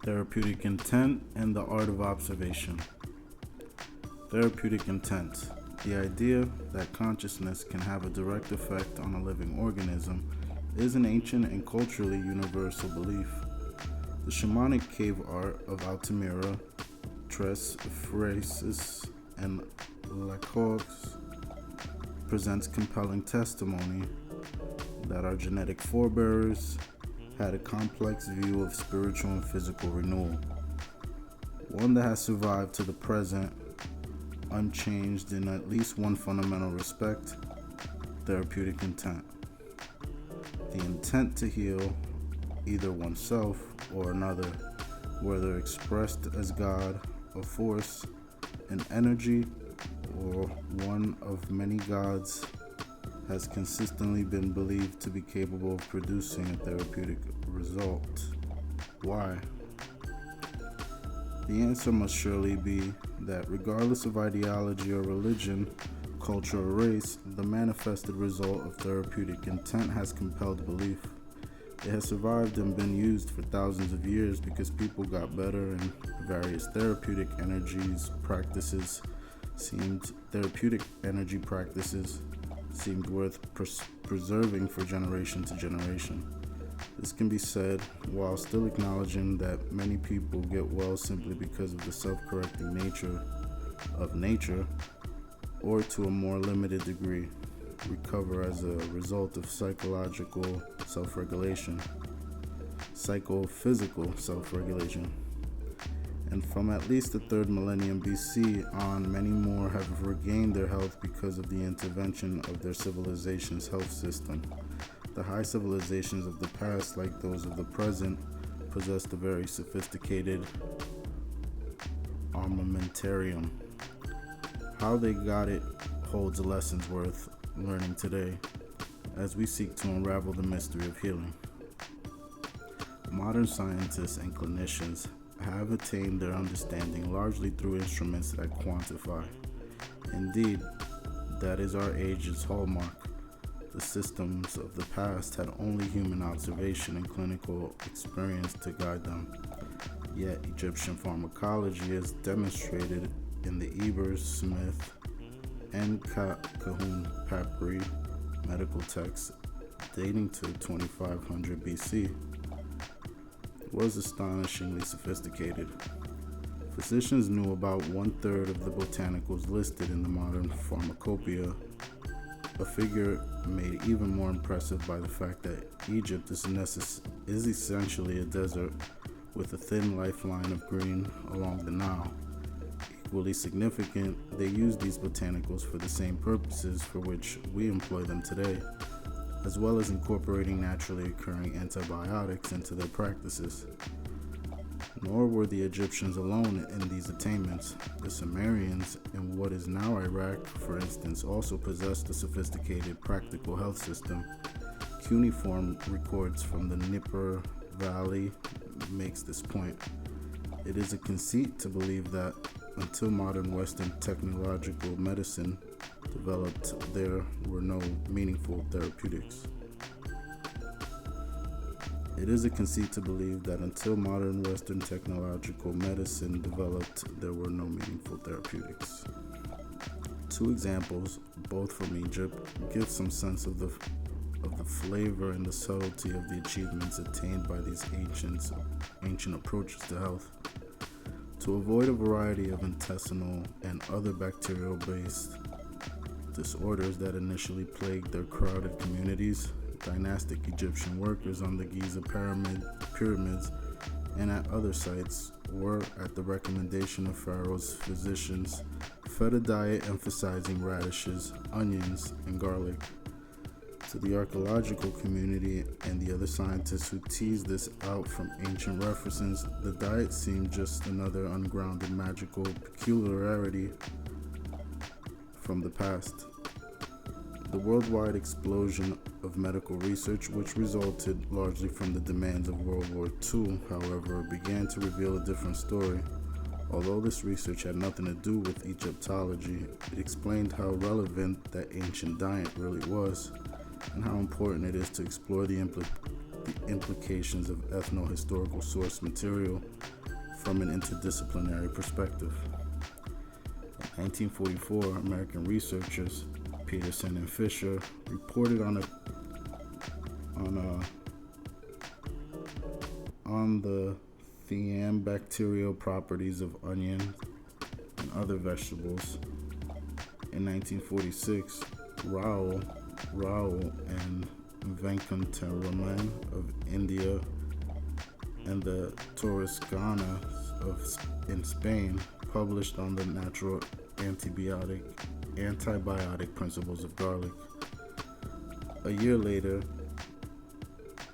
Therapeutic Intent and the Art of Observation. Therapeutic Intent. The idea that consciousness can have a direct effect on a living organism is an ancient and culturally universal belief. The shamanic cave art of Altamira, Tres Phrases, and Lacox presents compelling testimony that our genetic forebears had a complex view of spiritual and physical renewal, one that has survived to the present unchanged in at least one fundamental respect: therapeutic intent. The intent to heal either oneself or another, whether expressed as God, a force, an energy, or one of many gods, has consistently been believed to be capable of producing a therapeutic result. Why? The answer must surely be that regardless of ideology or religion, culture or race, the manifested result of therapeutic intent has compelled belief. It has survived and been used for thousands of years because people got better and various therapeutic energy practices seemed worth preserving for generation to generation. This can be said while still acknowledging that many people get well simply because of the self-correcting nature of nature, or to a more limited degree, recover as a result of psychological self-regulation, psychophysical self-regulation. And from at least the 3rd millennium BC on, many more have regained their health because of the intervention of their civilization's health system. The high civilizations of the past, like those of the present, possessed a very sophisticated armamentarium. How they got it holds lessons worth learning today as we seek to unravel the mystery of healing. Modern scientists and clinicians have attained their understanding largely through instruments that quantify. Indeed, that is our age's hallmark. The systems of the past had only human observation and clinical experience to guide them. Yet Egyptian pharmacology is demonstrated in the Ebers, Smith, and Cahun papyri medical texts dating to 2500 BC. Was astonishingly sophisticated. Physicians knew about 1/3 of the botanicals listed in the modern pharmacopoeia, a figure made even more impressive by the fact that Egypt is essentially a desert with a thin lifeline of green along the Nile. Equally significant, they used these botanicals for the same purposes for which we employ them today, as well as incorporating naturally occurring antibiotics into their practices. Nor were the Egyptians alone in these attainments. The Sumerians, in what is now Iraq, for instance, also possessed a sophisticated practical health system. Cuneiform records from the Nippur Valley makes this point. It is a conceit to believe that until modern Western technological medicine developed, there were no meaningful therapeutics. It is a conceit to believe that until modern Western technological medicine developed, there were no meaningful therapeutics. Two examples, both from Egypt, give some sense of the flavor and the subtlety of the achievements attained by these ancient approaches to health. To avoid a variety of intestinal and other bacterial-based disorders that initially plagued their crowded communities, dynastic Egyptian workers on the Giza pyramids and at other sites were, at the recommendation of Pharaoh's physicians, fed a diet emphasizing radishes, onions, and garlic. To the archeological community and the other scientists who teased this out from ancient references, the diet seemed just another ungrounded magical peculiarity from the past. The worldwide explosion of medical research, which resulted largely from the demands of World War II, however, began to reveal a different story. Although this research had nothing to do with Egyptology, it explained how relevant that ancient diet really was, and how important it is to explore the the implications of ethno-historical source material from an interdisciplinary perspective. In 1944, American researchers Peterson and Fisher reported on the theambacterial properties of onions and other vegetables. In 1946, Rao and Venkataraman of India and the Toscana in Spain published on the natural antibiotic principles of garlic. A year later,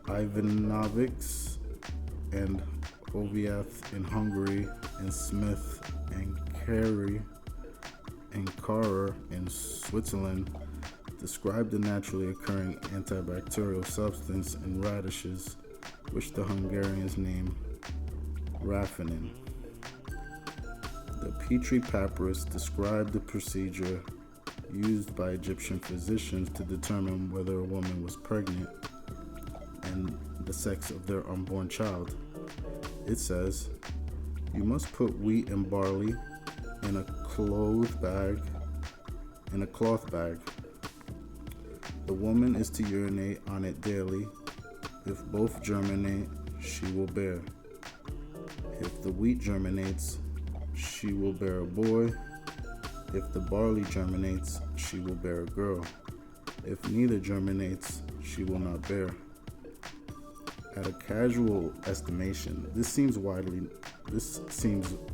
Ivanovics and Hoviath in Hungary, and Smith and Carey and Carrer in Switzerland described the naturally occurring antibacterial substance in radishes, which the Hungarians named raffanin. The Petri Papyrus described the procedure used by Egyptian physicians to determine whether a woman was pregnant and the sex of their unborn child. It says, "You must put wheat and barley in a cloth bag. The woman is to urinate on it daily. If both germinate, she will bear. If the wheat germinates, she will bear a boy. If the barley germinates, she will bear a girl. If neither germinates, she will not bear." At a casual estimation, this seems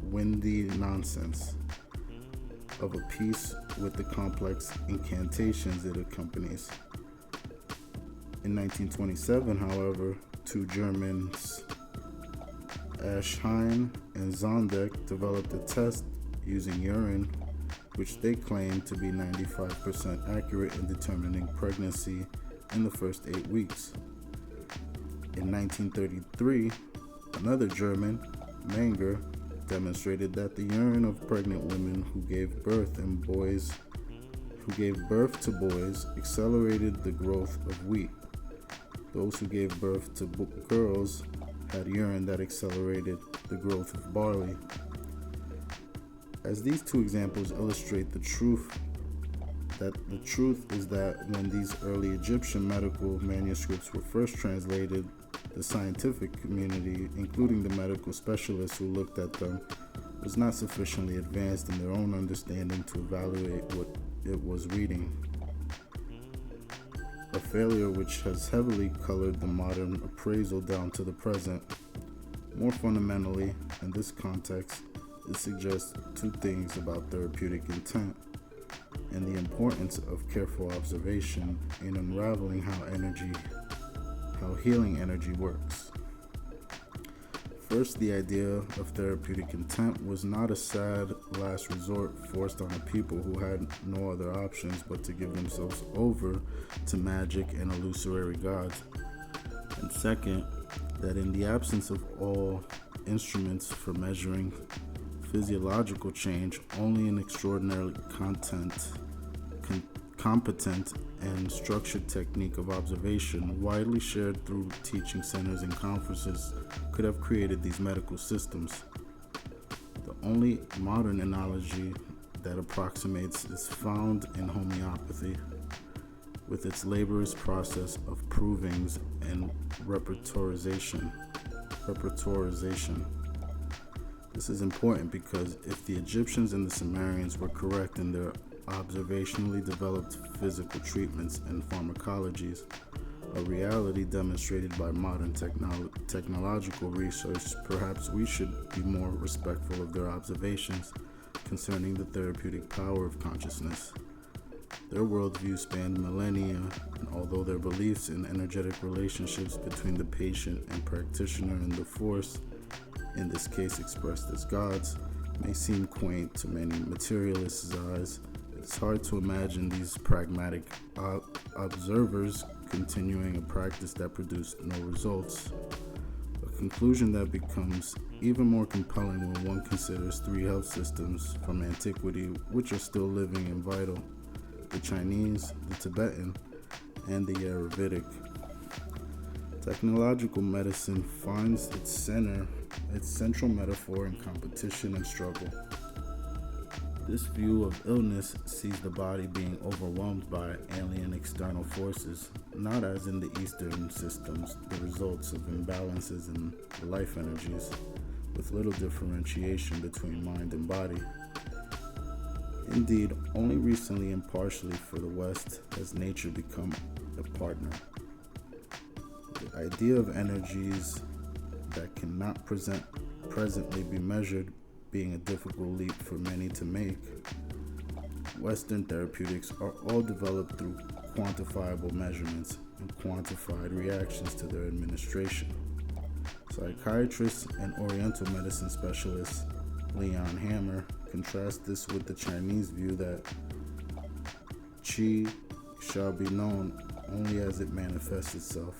windy nonsense of a piece with the complex incantations it accompanies. In 1927, however, two Germans, Aschheim and Zondek, developed a test using urine, which they claimed to be 95% accurate in determining pregnancy in the first 8 weeks. In 1933, another German, Menger, demonstrated that the urine of pregnant women who gave birth to boys accelerated the growth of wheat. Those who gave birth to girls had urine that accelerated the growth of barley. As these two examples illustrate the truth is that when these early Egyptian medical manuscripts were first translated, the scientific community, including the medical specialists who looked at them, was not sufficiently advanced in their own understanding to evaluate what it was reading. A failure which has heavily colored the modern appraisal down to the present. More fundamentally, in this context, it suggests two things about therapeutic intent and the importance of careful observation in unraveling how healing energy works. First, the idea of therapeutic intent was not a sad last resort forced on a people who had no other options but to give themselves over to magic and illusory gods. And second, that in the absence of all instruments for measuring physiological change, only an extraordinarily competent and structured technique of observation, widely shared through teaching centers and conferences, could have created these medical systems. The only modern analogy that approximates is found in homeopathy, with its laborious process of provings and repertorization. This is important because if the Egyptians and the Sumerians were correct in their observationally developed physical treatments and pharmacologies, a reality demonstrated by modern technological research, perhaps we should be more respectful of their observations concerning the therapeutic power of consciousness. Their worldview spanned millennia, and although their beliefs in energetic relationships between the patient and practitioner and the force, in this case expressed as gods, may seem quaint to many materialists' eyes, it's hard to imagine these pragmatic observers continuing a practice that produced no results. A conclusion that becomes even more compelling when one considers three health systems from antiquity which are still living and vital: the Chinese, the Tibetan, and the Ayurvidic. Technological medicine finds its central metaphor in competition and struggle. This view of illness sees the body being overwhelmed by alien external forces, not as in the Eastern systems, the results of imbalances in life energies, with little differentiation between mind and body. Indeed, only recently and partially for the West has nature become a partner. The idea of energies that cannot presently be measured being a difficult leap for many to make, Western therapeutics are all developed through quantifiable measurements and quantified reactions to their administration. Psychiatrist and Oriental medicine specialist Leon Hammer contrasts this with the Chinese view that qi shall be known only as it manifests itself,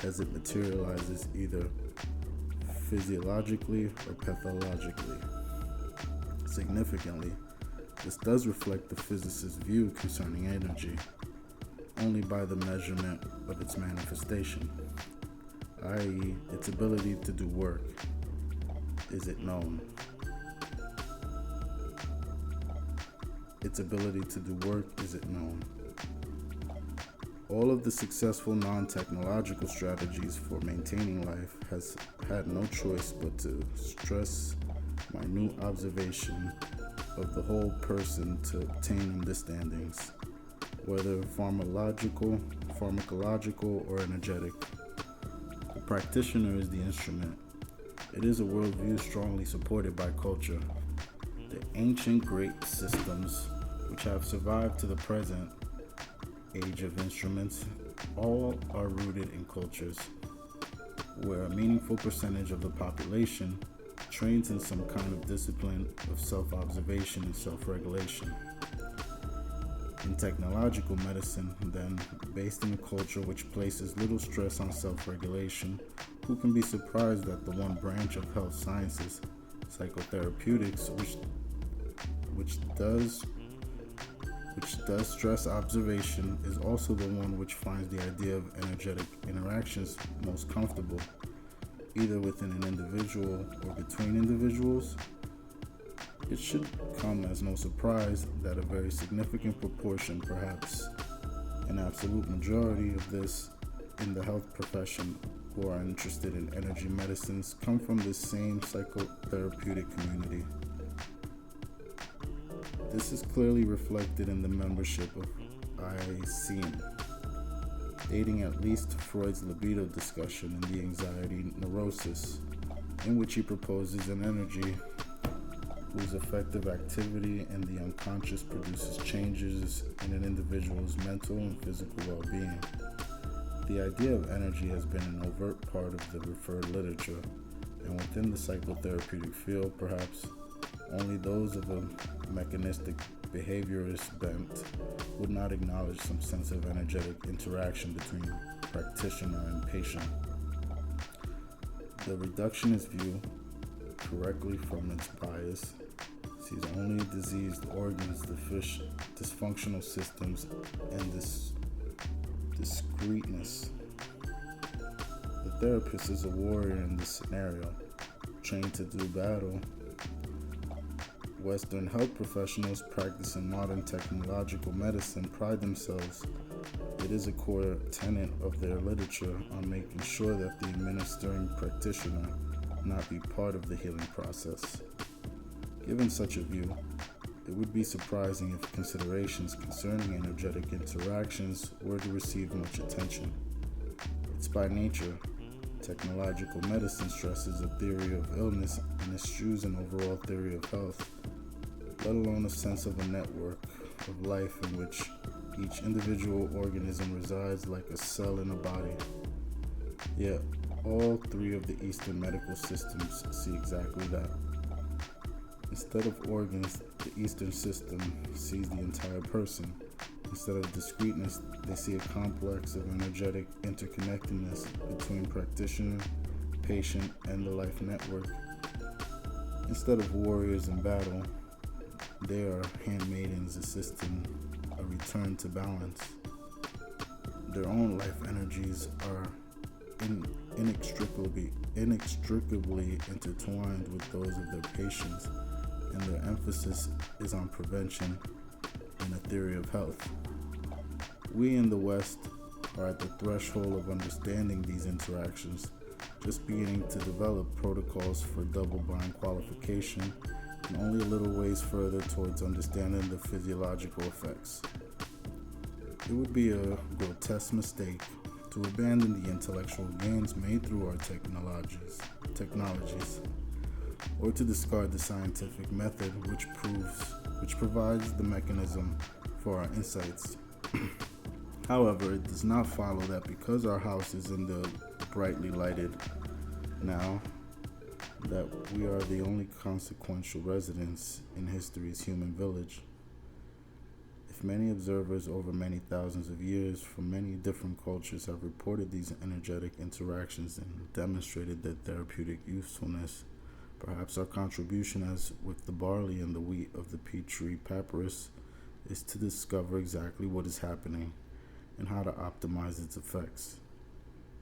as it materializes either physiologically or pathologically. Significantly, this does reflect the physicist's view concerning energy only by the measurement of its manifestation, i.e., its ability to do work. Is it known? Its ability to do work, is it known? All of the successful non-technological strategies for maintaining life has had no choice but to stress minute observation of the whole person to obtain understandings, whether pharmacological or energetic. The practitioner is the instrument. It is a worldview strongly supported by culture. The ancient great systems which have survived to the present age of instruments all are rooted in cultures where a meaningful percentage of the population trains in some kind of discipline of self-observation and self-regulation. In technological medicine, then, based in a culture which places little stress on self-regulation, who can be surprised that the one branch of health sciences, psychotherapeutics, which does stress observation, is also the one which finds the idea of energetic interactions most comfortable, either within an individual or between individuals? It should come as no surprise that a very significant proportion, perhaps an absolute majority of this in the health profession who are interested in energy medicines come from this same psychotherapeutic community. This is clearly reflected in the membership of ICM, dating at least to Freud's libido discussion in The Anxiety Neurosis, in which he proposes an energy whose effective activity in the unconscious produces changes in an individual's mental and physical well-being. The idea of energy has been an overt part of the referred literature, and within the psychotherapeutic field, perhaps only those of a mechanistic behaviorist bent would not acknowledge some sense of energetic interaction between practitioner and patient. The reductionist view, correctly from its bias, sees only diseased organs, dysfunctional systems, and discreteness. The therapist is a warrior in this scenario, trained to do battle. Western health professionals practicing modern technological medicine pride themselves. It is a core tenet of their literature on making sure that the administering practitioner not be part of the healing process. Given such a view, it would be surprising if considerations concerning energetic interactions were to receive much attention. It's by nature. Technological medicine stresses a theory of illness and eschews an overall theory of health, let alone a sense of a network of life in which each individual organism resides like a cell in a body. Yet, all three of the Eastern medical systems see exactly that. Instead of organs, the Eastern system sees the entire person. Instead of discreteness, they see a complex of energetic interconnectedness between practitioner, patient, and the life network. Instead of warriors in battle, they are handmaidens assisting a return to balance. Their own life energies are inextricably intertwined with those of their patients, and their emphasis is on prevention and a theory of health. We in the West are at the threshold of understanding these interactions, just beginning to develop protocols for double-blind qualification and only a little ways further towards understanding the physiological effects. It would be a grotesque mistake to abandon the intellectual gains made through our technologies, or to discard the scientific method which provides the mechanism for our insights. However, it does not follow that because our house is in the brightly lighted now, that we are the only consequential residents in history's human village. If many observers over many thousands of years from many different cultures have reported these energetic interactions and demonstrated their therapeutic usefulness, perhaps our contribution, as with the barley and the wheat of the Petrie papyrus, is to discover exactly what is happening and how to optimize its effects.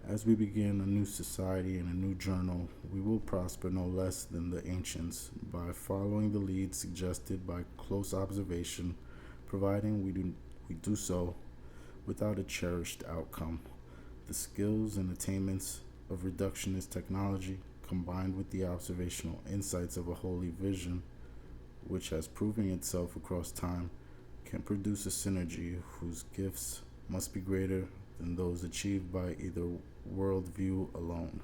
As we begin a new society and a new journal, we will prosper no less than the ancients by following the lead suggested by close observation, providing we do so without a cherished outcome. The skills and attainments of reductionist technology, combined with the observational insights of a holy vision, which has proven itself across time, can produce a synergy whose gifts must be greater than those achieved by either worldview alone.